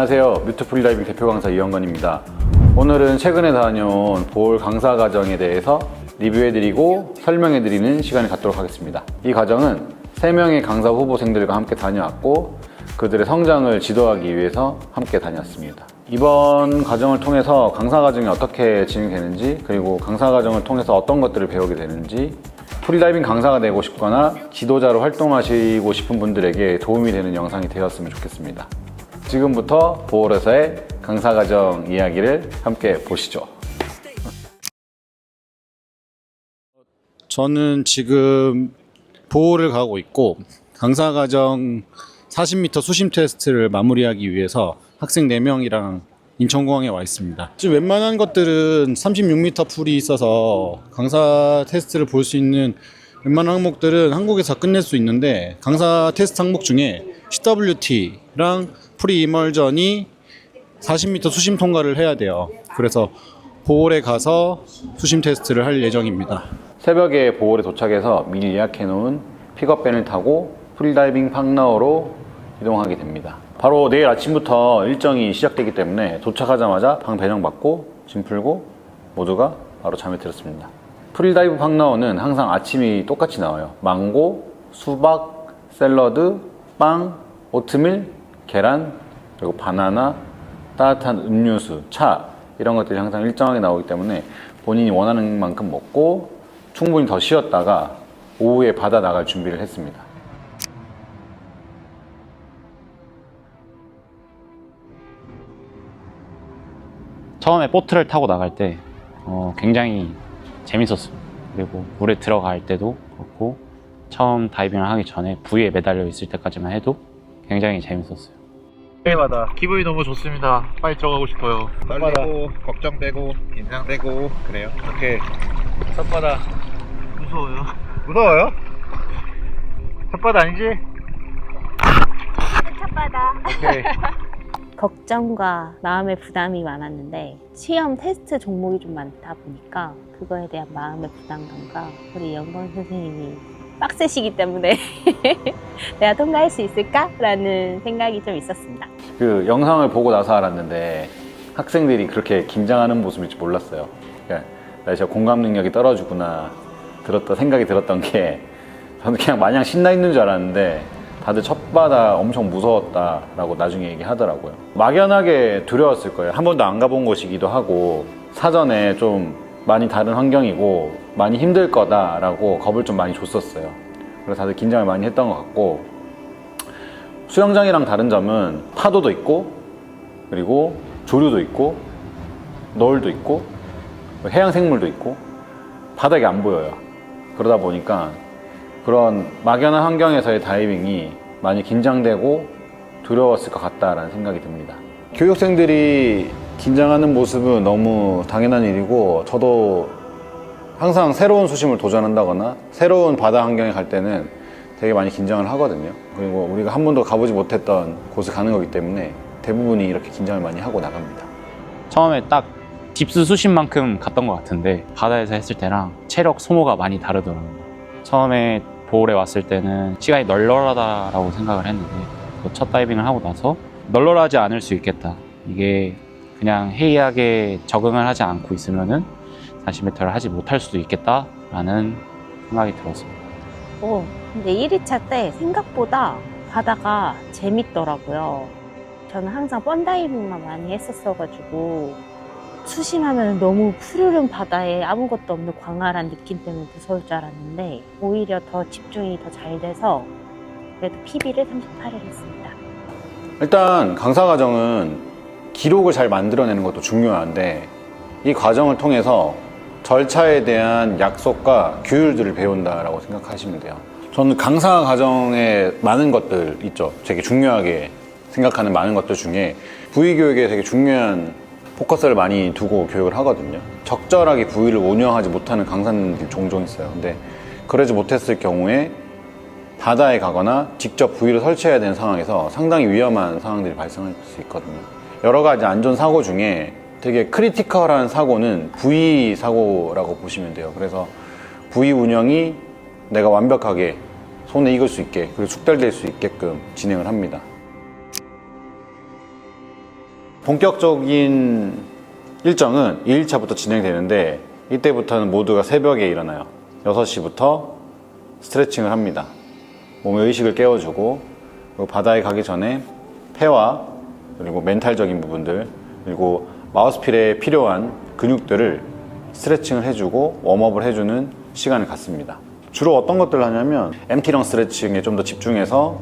안녕하세요. 뮤트 프리다이빙 대표 강사 이영건입니다. 오늘은 최근에 다녀온 보홀 강사 과정에 대해서 리뷰해드리고 설명해드리는 시간을 갖도록 하겠습니다. 이 과정은 3명의 강사 후보생들과 함께 다녀왔고 그들의 성장을 지도하기 위해서 함께 다녔습니다. 이번 과정을 통해서 강사 과정이 어떻게 진행되는지, 그리고 강사 과정을 통해서 어떤 것들을 배우게 되는지, 프리다이빙 강사가 되고 싶거나 지도자로 활동하시고 싶은 분들에게 도움이 되는 영상이 되었으면 좋겠습니다. 지금부터 보홀에서의 강사 과정 이야기를 함께 보시죠. 저는 지금 보홀을 가고 있고 강사 과정 40m 수심 테스트를 마무리하기 위해서 학생 4명이랑 인천공항에 와 있습니다. 지금 웬만한 것들은 36m 풀이 있어서 강사 테스트를 볼 수 있는 웬만한 항목들은 한국에서 끝낼 수 있는데, 강사 테스트 항목 중에 CWT랑 프리 이멀전이 40m 수심 통과를 해야 돼요. 그래서 보홀에 가서 수심 테스트를 할 예정입니다. 새벽에 보홀에 도착해서 미리 예약해 놓은 픽업밴을 타고 프리다이빙 팡나오로 이동하게 됩니다. 바로 내일 아침부터 일정이 시작되기 때문에 도착하자마자 방 배정받고 짐 풀고 모두가 바로 잠에 들었습니다. 프리다이브 팡나오는 항상 아침이 똑같이 나와요. 망고, 수박, 샐러드, 빵, 오트밀, 계란, 그리고 바나나, 따뜻한 음료수, 차, 이런 것들이 항상 일정하게 나오기 때문에 본인이 원하는 만큼 먹고 충분히 더 쉬었다가 오후에 바다 나갈 준비를 했습니다. 처음에 보트를 타고 나갈 때 굉장히 재밌었어요. 그리고 물에 들어갈 때도 그렇고 처음 다이빙을 하기 전에 부위에 매달려 있을 때까지만 해도 굉장히 재밌었어요. 때마다 기분이 너무 좋습니다. 빨리 들어가고 싶어요. 떨리고 걱정되고 긴장되고 그래요. 이렇게 첫바다 무서워요. 무서워요? 첫바다 아니지? 첫바다. 오케이. 걱정과 마음의 부담이 많았는데 시험 테스트 종목이 좀 많다 보니까 그거에 대한 마음의 부담감과 우리 영건 선생님이 빡세시기 때문에 내가 통과할 수 있을까라는 생각이 좀 있었습니다. 그 영상을 보고 나서 알았는데 학생들이 그렇게 긴장하는 모습일지 몰랐어요. 그러니까 나 진짜 공감 능력이 떨어지구나 생각이 들었던 게, 저는 그냥 마냥 신나 있는 줄 알았는데 다들 첫바다 엄청 무서웠다라고 나중에 얘기하더라고요. 막연하게 두려웠을 거예요. 한 번도 안 가본 곳이기도 하고 사전에 좀 많이 다른 환경이고 많이 힘들 거다라고 겁을 좀 많이 줬었어요. 그래서 다들 긴장을 많이 했던 것 같고, 수영장이랑 다른 점은 파도도 있고 그리고 조류도 있고 너울도 있고 해양 생물도 있고 바닥이 안 보여요. 그러다 보니까 그런 막연한 환경에서의 다이빙이 많이 긴장되고 두려웠을 것 같다라는 생각이 듭니다. 교육생들이 긴장하는 모습은 너무 당연한 일이고, 저도 항상 새로운 수심을 도전한다거나 새로운 바다 환경에 갈 때는 되게 많이 긴장을 하거든요. 그리고 우리가 한 번도 가보지 못했던 곳을 가는 거기 때문에 대부분이 이렇게 긴장을 많이 하고 나갑니다. 처음에 딱 딥스 수심만큼 갔던 것 같은데 바다에서 했을 때랑 체력 소모가 많이 다르더라고요. 처음에 보홀에 왔을 때는 시간이 널널하다라고 생각을 했는데 첫 다이빙을 하고 나서 널널하지 않을 수 있겠다. 이게 그냥 해이하게 적응을 하지 않고 있으면은 40m를 하지 못할 수도 있겠다라는 생각이 들었습니다. 근데 1회차 때 생각보다 바다가 재밌더라고요. 저는 항상 펀다이빙만 많이 했었어가지고 수심하면 너무 푸르른 바다에 아무것도 없는 광활한 느낌 때문에 무서울 줄 알았는데 오히려 더 집중이 더 잘 돼서 그래도 PB를 38을 했습니다. 일단 강사 과정은 기록을 잘 만들어내는 것도 중요한데, 이 과정을 통해서 절차에 대한 약속과 규율들을 배운다라고 생각하시면 돼요. 저는 강사 과정에 많은 것들 있죠. 되게 중요하게 생각하는 많은 것들 중에 부위 교육에 되게 중요한 포커스를 많이 두고 교육을 하거든요. 적절하게 부위를 운영하지 못하는 강사님들이 종종 있어요. 근데 그러지 못했을 경우에 바다에 가거나 직접 부위를 설치해야 되는 상황에서 상당히 위험한 상황들이 발생할 수 있거든요. 여러 가지 안전사고 중에 되게 크리티컬한 사고는 부위 사고라고 보시면 돼요. 그래서 부위 운영이 내가 완벽하게 손에 익을 수 있게, 그리고 숙달될 수 있게끔 진행을 합니다. 본격적인 일정은 2일차부터 진행되는데 이때부터는 모두가 새벽에 일어나요. 6시부터 스트레칭을 합니다. 몸의 의식을 깨워주고 그리고 바다에 가기 전에 폐와 그리고 멘탈적인 부분들 그리고 마우스필에 필요한 근육들을 스트레칭을 해주고 웜업을 해주는 시간을 갖습니다. 주로 어떤 것들을 하냐면 MT런 스트레칭에 좀 더 집중해서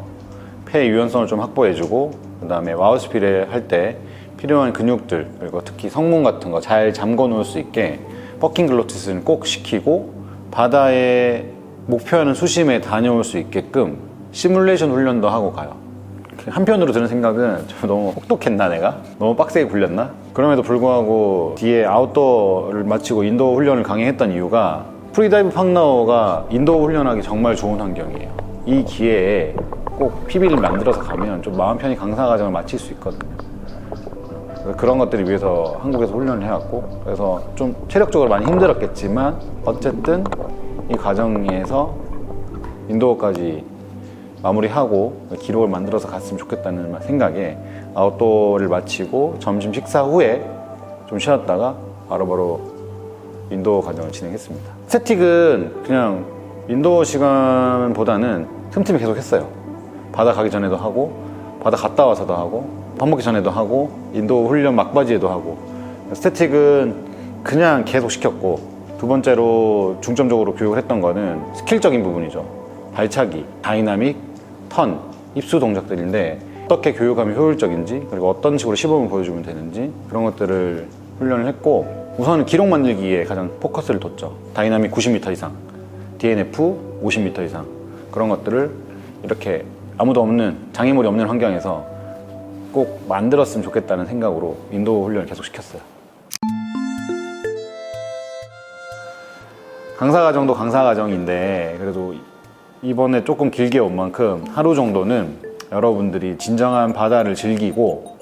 폐 유연성을 좀 확보해주고 그 다음에 마우스필에 할 때 필요한 근육들 그리고 특히 성문 같은 거 잘 잠궈 놓을 수 있게 버킹 글로티스는 꼭 시키고 바다에 목표하는 수심에 다녀올 수 있게끔 시뮬레이션 훈련도 하고 가요. 한편으로 드는 생각은 너무 혹독했나 내가? 너무 빡세게 굴렸나? 그럼에도 불구하고 뒤에 아웃도어를 마치고 인도어 훈련을 강행했던 이유가 프리다이브 팡나오가 인도어 훈련하기 정말 좋은 환경이에요. 이 기회에 꼭 PB를 만들어서 가면 좀 마음 편히 강사 과정을 마칠 수 있거든요. 그런 것들을 위해서 한국에서 훈련을 해왔고 그래서 좀 체력적으로 많이 힘들었겠지만 어쨌든 이 과정에서 인도어까지 마무리하고 기록을 만들어서 갔으면 좋겠다는 생각에 아웃도어를 마치고 점심 식사 후에 좀 쉬었다가 바로바로 인도어 과정을 진행했습니다. 스태틱은 그냥 인도어 시간보다는 틈틈이 계속 했어요. 바다 가기 전에도 하고 바다 갔다 와서도 하고 밥 먹기 전에도 하고 인도어 훈련 막바지에도 하고 스태틱은 그냥 계속 시켰고 두 번째로 중점적으로 교육을 했던 거는 스킬적인 부분이죠. 발차기, 다이나믹, 턴, 입수 동작들인데 어떻게 교육하면 효율적인지 그리고 어떤 식으로 시범을 보여주면 되는지 그런 것들을 훈련을 했고 우선은 기록 만들기에 가장 포커스를 뒀죠. 다이나믹 90m 이상, DNF 50m 이상 그런 것들을 이렇게 아무도 없는 장애물이 없는 환경에서 꼭 만들었으면 좋겠다는 생각으로 인도어 훈련을 계속 시켰어요. 강사 과정도 강사 과정인데 그래도 이번에 조금 길게 온 만큼 하루 정도는 여러분들이 진정한 바다를 즐기고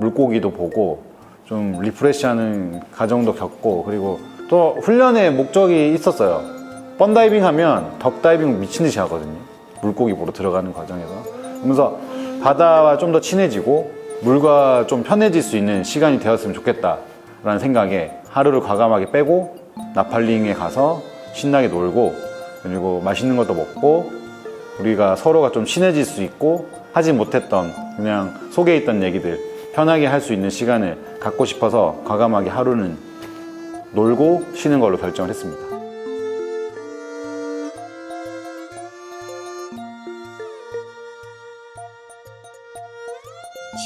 물고기도 보고 좀 리프레시하는 과정도 겪고 그리고 또 훈련의 목적이 있었어요. 펀다이빙 하면 덕다이빙 미친 듯이 하거든요. 물고기 보러 들어가는 과정에서 그러면서 바다와 좀 더 친해지고 물과 좀 편해질 수 있는 시간이 되었으면 좋겠다라는 생각에 하루를 과감하게 빼고 나팔링에 가서 신나게 놀고 그리고 맛있는 것도 먹고 우리가 서로가 좀 친해질 수 있고 하지 못했던 그냥 속에 있던 얘기들 편하게 할 수 있는 시간을 갖고 싶어서 과감하게 하루는 놀고 쉬는 걸로 결정을 했습니다.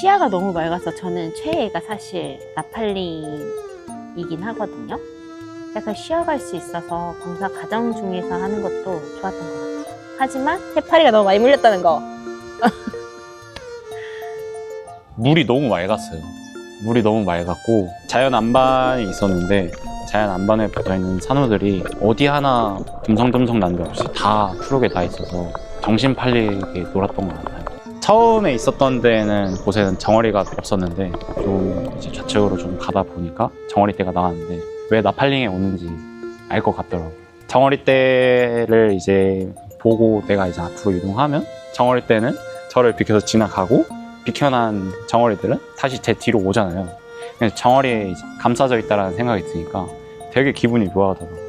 시야가 너무 맑아서 저는 최애가 사실 나팔링이긴 하거든요. 그래서 쉬어갈 수 있어서 광사 과정 중에서 하는 것도 좋았던 것 같아요. 하지만 해파리가 너무 많이 물렸다는 거. 물이 너무 맑았어요. 물이 너무 맑았고 자연 안반이 있었는데 자연 안반에 붙어있는 산호들이 어디 하나 듬성듬성 난 데 없이 다 푸르게 다 있어서 정신 팔리게 놀았던 것 같아요. 처음에 있었던 곳에는 정어리가 없었는데 좀 이제 좌측으로 좀 가다 보니까 정어리떼가 나왔는데 왜 나팔링에 오는지 알 것 같더라고요. 정어리떼를 이제 보고 내가 이제 앞으로 이동하면 정어리떼는 저를 비켜서 지나가고 비켜난 정어리들은 다시 제 뒤로 오잖아요. 그래서 정어리에 이제 감싸져 있다는 생각이 드니까 되게 기분이 좋아하더라고요.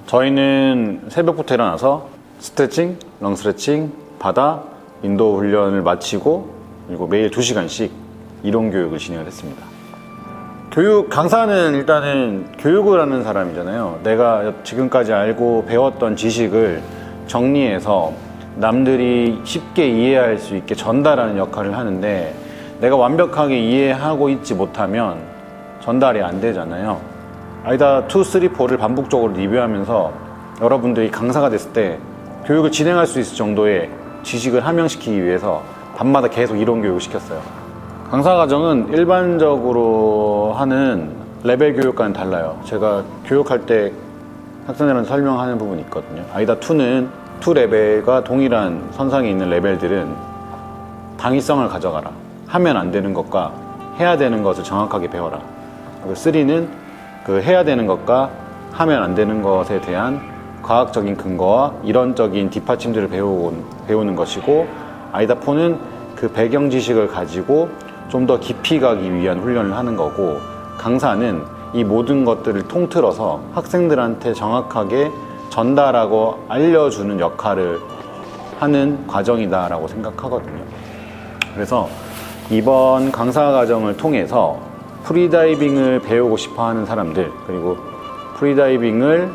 저희는 새벽부터 일어나서 스트레칭, 런스트레칭, 바다, 인도어 훈련을 마치고 그리고 매일 2시간씩 이론 교육을 진행을 했습니다. 강사는 일단은 교육을 하는 사람이잖아요. 내가 지금까지 알고 배웠던 지식을 정리해서 남들이 쉽게 이해할 수 있게 전달하는 역할을 하는데 내가 완벽하게 이해하고 있지 못하면 전달이 안 되잖아요. 아이다 2, 3, 4를 반복적으로 리뷰하면서 여러분들이 강사가 됐을 때 교육을 진행할 수 있을 정도의 지식을 함양시키기 위해서 밤마다 계속 이론 교육을 시켰어요. 강사 과정은 일반적으로 하는 레벨 교육과는 달라요. 제가 교육할 때 학생들한테 설명하는 부분이 있거든요. 아이다 2는 2 레벨과 동일한 선상에 있는 레벨들은 당위성을 가져가라. 하면 안 되는 것과 해야 되는 것을 정확하게 배워라. 그리고 3는 그 해야 되는 것과 하면 안 되는 것에 대한 과학적인 근거와 이론적인 뒷받침들을 배우는 것이고 아이다 4는 그 배경 지식을 가지고 좀 더 깊이 가기 위한 훈련을 하는 거고, 강사는 이 모든 것들을 통틀어서 학생들한테 정확하게 전달하고 알려주는 역할을 하는 과정이다라고 생각하거든요. 그래서 이번 강사 과정을 통해서 프리다이빙을 배우고 싶어 하는 사람들, 그리고 프리다이빙을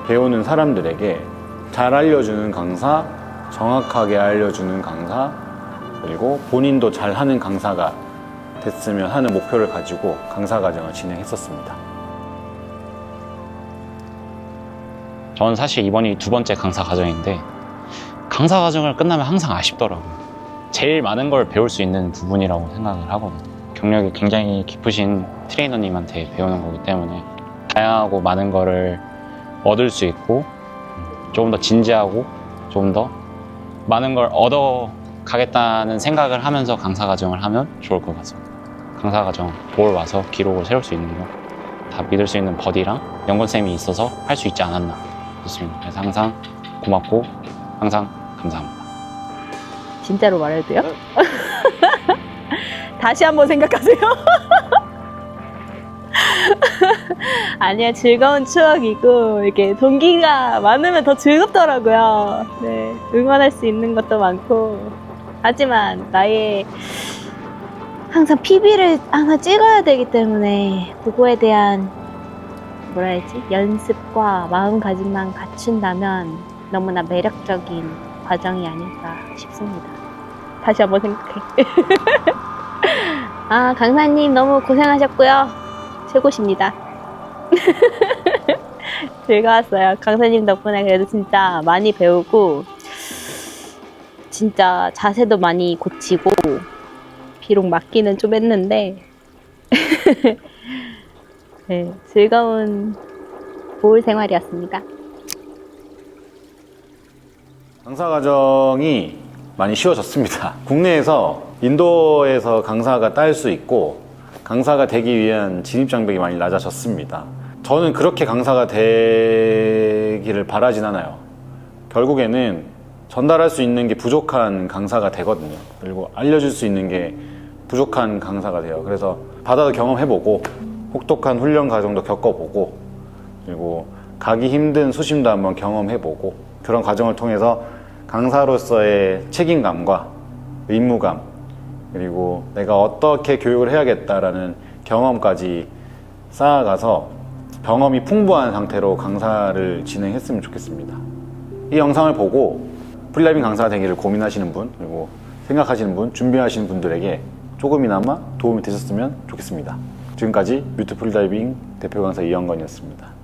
배우는 사람들에게 잘 알려주는 강사, 정확하게 알려주는 강사, 그리고 본인도 잘하는 강사가 됐으면 하는 목표를 가지고 강사 과정을 진행했었습니다. 저는 사실 이번이 두 번째 강사 과정인데 강사 과정을 끝나면 항상 아쉽더라고요. 제일 많은 걸 배울 수 있는 부분이라고 생각을 하거든요. 경력이 굉장히 깊으신 트레이너님한테 배우는 거기 때문에 다양하고 많은 거를 얻을 수 있고 조금 더 진지하고 조금 더 많은 걸 얻어 가겠다는 생각을 하면서 강사 과정을 하면 좋을 것 같습니다. 강사 과정 보러 와서 기록을 세울 수 있는 거 다 믿을 수 있는 버디랑 연건쌤이 있어서 할 수 있지 않았나 좋습니다. 그래서 항상 고맙고 항상 감사합니다. 진짜로 말해도 돼요? 다시 한번 생각하세요. 아니야, 즐거운 추억이고 이렇게 동기가 많으면 더 즐겁더라고요. 네, 응원할 수 있는 것도 많고. 하지만 나의 항상 PB를 하나 찍어야 되기 때문에 그거에 대한 뭐라 해야지? 연습과 마음가짐만 갖춘다면 너무나 매력적인 과정이 아닐까 싶습니다. 다시 한번 생각해. 아, 강사님 너무 고생하셨고요. 최고십니다. 즐거웠어요. 강사님 덕분에 그래도 진짜 많이 배우고 진짜 자세도 많이 고치고 비록 맞기는 좀 했는데 네, 즐거운 보홀 생활이었습니다. 강사 과정이 많이 쉬워졌습니다. 국내에서 인도에서 강사가 딸 수 있고 강사가 되기 위한 진입 장벽이 많이 낮아졌습니다. 저는 그렇게 강사가 되기를 바라진 않아요. 결국에는 전달할 수 있는 게 부족한 강사가 되거든요. 그리고 알려줄 수 있는 게 부족한 강사가 돼요. 그래서 바다도 경험해보고 혹독한 훈련 과정도 겪어보고 그리고 가기 힘든 수심도 한번 경험해보고 그런 과정을 통해서 강사로서의 책임감과 의무감 그리고 내가 어떻게 교육을 해야겠다라는 경험까지 쌓아가서 경험이 풍부한 상태로 강사를 진행했으면 좋겠습니다. 이 영상을 보고 프리다이빙 강사가 되기를 고민하시는 분 그리고 생각하시는 분, 준비하시는 분들에게 조금이나마 도움이 되셨으면 좋겠습니다. 지금까지 뮤트 프리다이빙 대표 강사 이영건이었습니다.